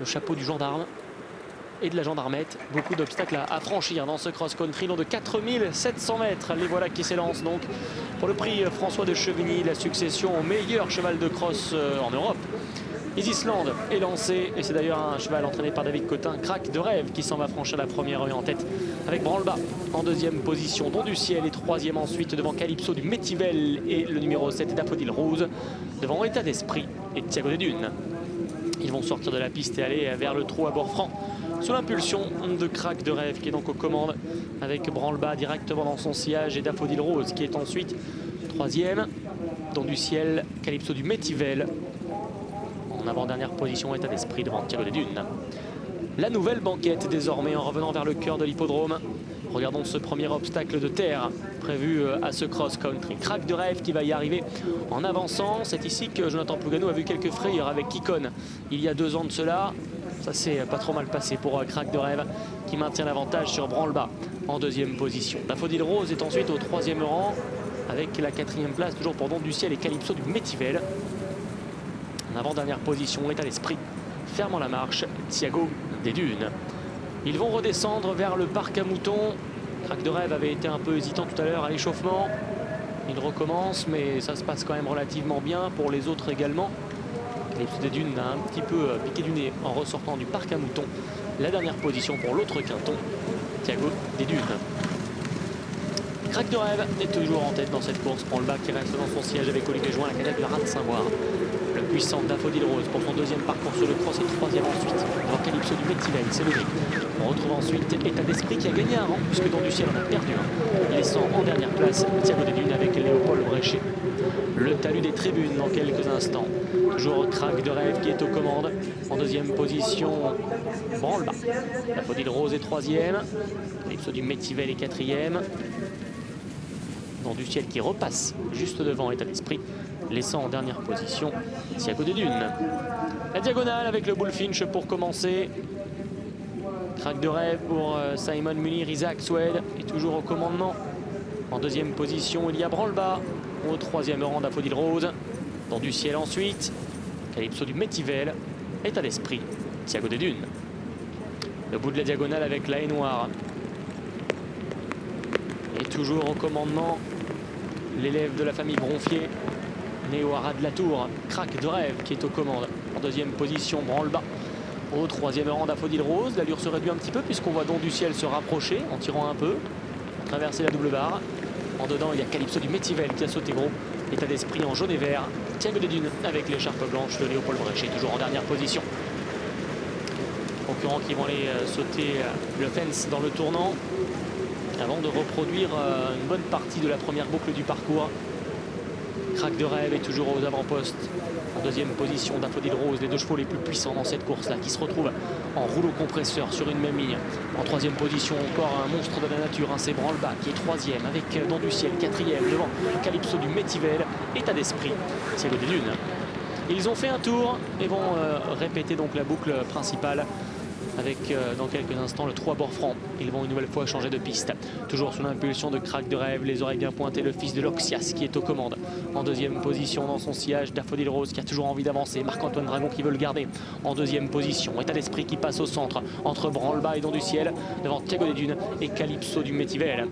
le chapeau du gendarme et de la gendarmette. Beaucoup d'obstacles à franchir dans ce cross-country long de 4700 mètres. Les voilà qui s'élancent donc pour le prix François de Chevigny, la succession au meilleur cheval de cross en Europe. Island est lancé et c'est d'ailleurs un cheval entraîné par David Cotin, Crack de Rêve, qui s'en va franchir la première rue en tête avec Branle-Bas en deuxième position. Don du Ciel est troisième ensuite devant Calypso du Métivel et le numéro 7 Daffodil Rose devant État d'Esprit et Thiago des Dunes. Ils vont sortir de la piste et aller vers le trou à bord franc sous l'impulsion de Crack de Rêve qui est donc aux commandes avec Branle-Bas directement dans son sillage et Daffodil Rose qui est ensuite troisième. Don du Ciel, Calypso du Métivel en avant-dernière position, État d'Esprit devant Thiago des Dunes. La nouvelle banquette désormais en revenant vers le cœur de l'hippodrome. Regardons ce premier obstacle de terre prévu à ce cross-country. Crack de Rêve qui va y arriver en avançant. C'est ici que Jonathan Plougano a vu quelques frayeurs avec Kikon il y a 2 ans de cela. Ça s'est pas trop mal passé pour Crack de Rêve qui maintient l'avantage sur Branle-Bas en deuxième position. Daffodil Rose est ensuite au 3e rang avec la 4e place toujours pour Don du Ciel et Calypso du Métivel. En avant-dernière position, État d'Esprit fermant la marche, Thiago des Dunes. Ils vont redescendre vers le parc à moutons. Crack de Rêve avait été un peu hésitant tout à l'heure à l'échauffement. Il recommence, mais ça se passe quand même relativement bien pour les autres également. Calypso des Dunes a un petit peu piqué du nez en ressortant du parc à moutons. La dernière position pour l'autre quinton, Thiago des Dunes. Crack de Rêve est toujours en tête dans cette course. Branle-Bas qui reste dans son siège avec Olivier Join, la cadette de Rat de Saint-Voir. Le puissant Daffodil Rose pour son deuxième parcours sur le cross et troisième ensuite. Devant Calypso du Métivel, c'est levé. On retrouve ensuite État d'Esprit qui a gagné un rang puisque Don du Ciel en a perdu un. Laissant en dernière place Thiago des Dunes avec Léopold Bréchet. Le talus des tribunes dans quelques instants. Toujours Crack de Rêve qui est aux commandes. En deuxième position, Branle-Bas. Daffodil Rose est troisième. Calypso du Métivel est quatrième. Don du Ciel qui repasse juste devant État d'Esprit, laissant en dernière position Thiago des Dunes. La diagonale avec le Bullfinch pour commencer. Crack de Rêve pour Simon Munir, Isaac Swed est toujours au commandement. En deuxième position, il y a Branle-Bas. Au 3e rang, Daffodil Rose. Don du Ciel ensuite. Calypso du Métivel. État d'Esprit, Thiago des Dunes. Le bout de la diagonale avec la haie noire. Et toujours au commandement, l'élève de la famille Bronfier, né au Haras de la Tour, Crack de Rêve qui est aux commandes. En deuxième position, Branle-Bas. Au 3e rang, Daffodil Rose. L'allure se réduit un petit peu puisqu'on voit Don du Ciel se rapprocher en tirant un peu, traverser la double barre. En dedans, il y a Calypso du Métivel qui a sauté gros. État d'Esprit en jaune et vert. Thiago des Dunes avec l'écharpe blanche de Léopold Bréchet, toujours en dernière position. Concurrents qui vont aller sauter le fence dans le tournant avant de reproduire une bonne partie de la première boucle du parcours. Crack de Rêve est toujours aux avant-postes. En deuxième position, Daffodil Rose, les 2 chevaux les plus puissants dans cette course-là, qui se retrouvent en rouleau compresseur sur une même ligne. En troisième position, encore un monstre de la nature, c'est Branle-Bas qui est troisième avec Don du Ciel, quatrième devant Calypso du Métivel, État d'Esprit, Thiago des Dunes. Ils ont fait un tour et vont répéter donc la boucle principale avec dans quelques instants le 3 bords franc. Ils vont une nouvelle fois changer de piste. Toujours sous l'impulsion de Crack de Rêve, les oreilles bien pointées, le fils de Loxias qui est aux commandes. En deuxième position dans son sillage, Daffodil Rose qui a toujours envie d'avancer. Marc-Antoine Dragon qui veut le garder. En deuxième position, État d'Esprit qui passe au centre entre Branle-Bas et Don du Ciel devant Thiago des Dunes et Calypso du Métivel.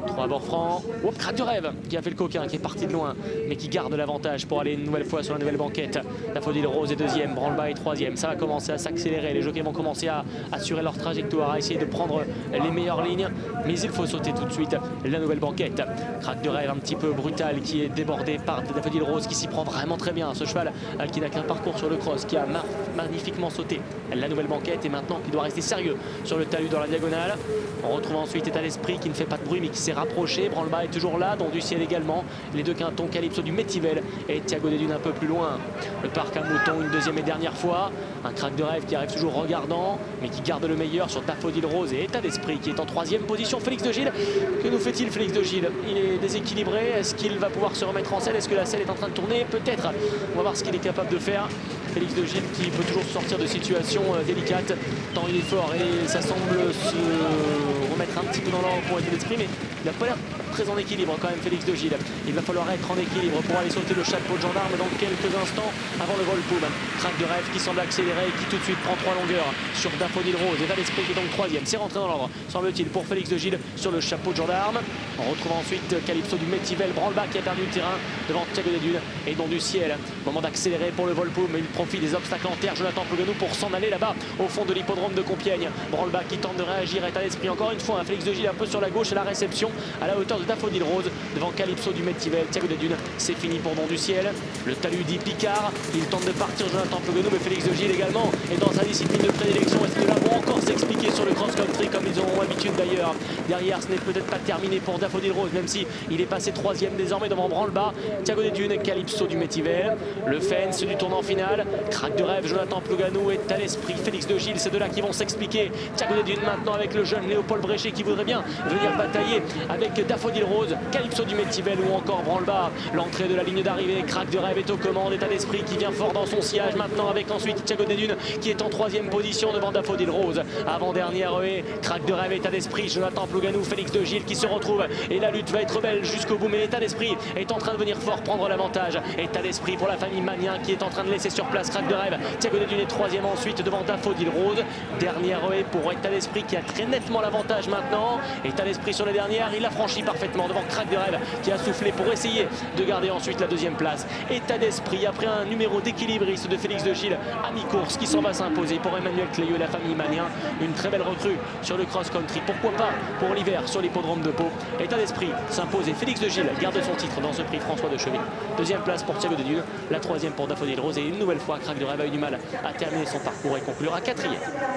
3 bords francs. Crack de Rêve qui a fait le coquin, qui est parti de loin mais qui garde l'avantage pour aller une nouvelle fois sur la nouvelle banquette. Daffodil Rose est deuxième, Branle-Bas est troisième. Ça va commencer à s'accélérer. Les jockeys vont commencer à assurer leur trajectoire, à essayer de prendre les meilleures lignes, mais il faut sauter tout de suite la nouvelle banquette. Crack de Rêve un petit peu brutal qui est débordé par Daffodil Rose qui s'y prend vraiment très bien. Ce cheval qui n'a qu'un parcours sur le cross, qui a magnifiquement sauté la nouvelle banquette et maintenant qui doit rester sérieux sur le talus dans la diagonale. On retrouve ensuite État d'Esprit qui ne fait pas de bruit mais qui s'est rapproché. Branle-Bas est toujours là, Don du Ciel également. Les 2 quintons, Calypso du Métivel et Thiago des Dunes un peu plus loin. Le parc à moutons une deuxième et dernière fois. Un Crack de Rêve qui arrive toujours regardant mais qui garde le meilleur sur Daffodil Rose et État d'Esprit qui est en troisième position. Félix de Gilles, que nous fait-il Félix de Gilles? Il est déséquilibré, est-ce qu'il va pouvoir se remettre en selle? Est-ce que la selle est en train de tourner? Peut-être, on va voir ce qu'il est capable de faire. Félix de Gilles qui peut toujours sortir de situations délicates tant il est fort et ça semble se remettre un petit peu dans l'ordre pour État d'Esprit, mais n'a pas l'air très en équilibre quand même, Félix de Gilles. Il va falloir être en équilibre pour aller sauter le chapeau de gendarme dans quelques instants avant le Volpool. Crack de Rêve qui semble accélérer et qui tout de suite prend 3 longueurs sur Daffodil Rose. État d'esprit qui est donc 3e. C'est rentré dans l'ordre, semble-t-il, pour Félix de Gilles sur le chapeau de gendarme. On retrouve ensuite Calypso du Métivel, branle-bas qui a perdu le terrain devant Thiago des Dunes et Don du Ciel. Moment d'accélérer pour le Volpool, mais il profite des obstacles en terre. Jonathan Plouganou pour s'en aller là-bas au fond de l'hippodrome de Compiègne. Branle-bas qui tente de réagir, état d'esprit encore une fois. Félix de Gilles un peu sur la gauche à la réception, à la hauteur de Daffodil Rose devant Calypso du Métivel. Thiago des Dunes, c'est fini pour Don du Ciel. Le talus dit Picard, il tente de partir Jonathan Plouganou, mais Félix de Gilles également est dans sa discipline de prédilection. Et ces deux-là vont encore s'expliquer sur le cross-country comme ils auront l'habitude d'ailleurs. Derrière, ce n'est peut-être pas terminé pour Daffodil Rose, même si il est passé 3e désormais devant branle-bas. Thiago des Dunes, Calypso du Métivel. Le fence du tournant final. Crack de Rêve, Jonathan Plouganou est à l'esprit. Félix de Gilles, ces deux-là qui vont s'expliquer. Thiago des Dunes maintenant avec le jeune Léopold Bréchet qui voudrait bien venir batailler avec Daffodil Rose, Calypso du Métivel ou encore branle-bas. L'entrée de la ligne d'arrivée. Crack de Rêve est aux commandes. État d'esprit qui vient fort dans son sillage maintenant avec ensuite Thiago des Dunes qui est en 3e position devant Daffodil Rose. Avant-dernière haie, Crack de Rêve, état d'esprit, Jonathan Plouganou, Félix de Gilles qui se retrouve et la lutte va être belle jusqu'au bout, mais état d'esprit est en train de venir fort prendre l'avantage. État d'esprit pour la famille Magnin qui est en train de laisser sur place Crack de Rêve. Thiago des Dunes est 3e ensuite devant Daffodil Rose. Dernière haie pour état d'esprit qui a très nettement l'avantage maintenant. État d'esprit sur la dernière, il a franchi parfaitement devant Crack de Rêve qui a soufflé pour essayer de garder ensuite la 2e place. État d'esprit après un numéro d'équilibriste de Félix de Gilles à mi-course qui s'en va s'imposer pour Emmanuel Cléieux et la famille Magnin. Une très belle recrue sur le cross-country. Pourquoi pas pour l'hiver sur l'hippodrome de Pau. État d'esprit s'impose et Félix de Gilles garde son titre dans ce prix François de Chevigny. 2e place pour Thiago des Dunes, la 3e pour Daffodil Rose et une nouvelle fois Crack de Rêve a eu du mal à terminer son parcours et conclura 4e.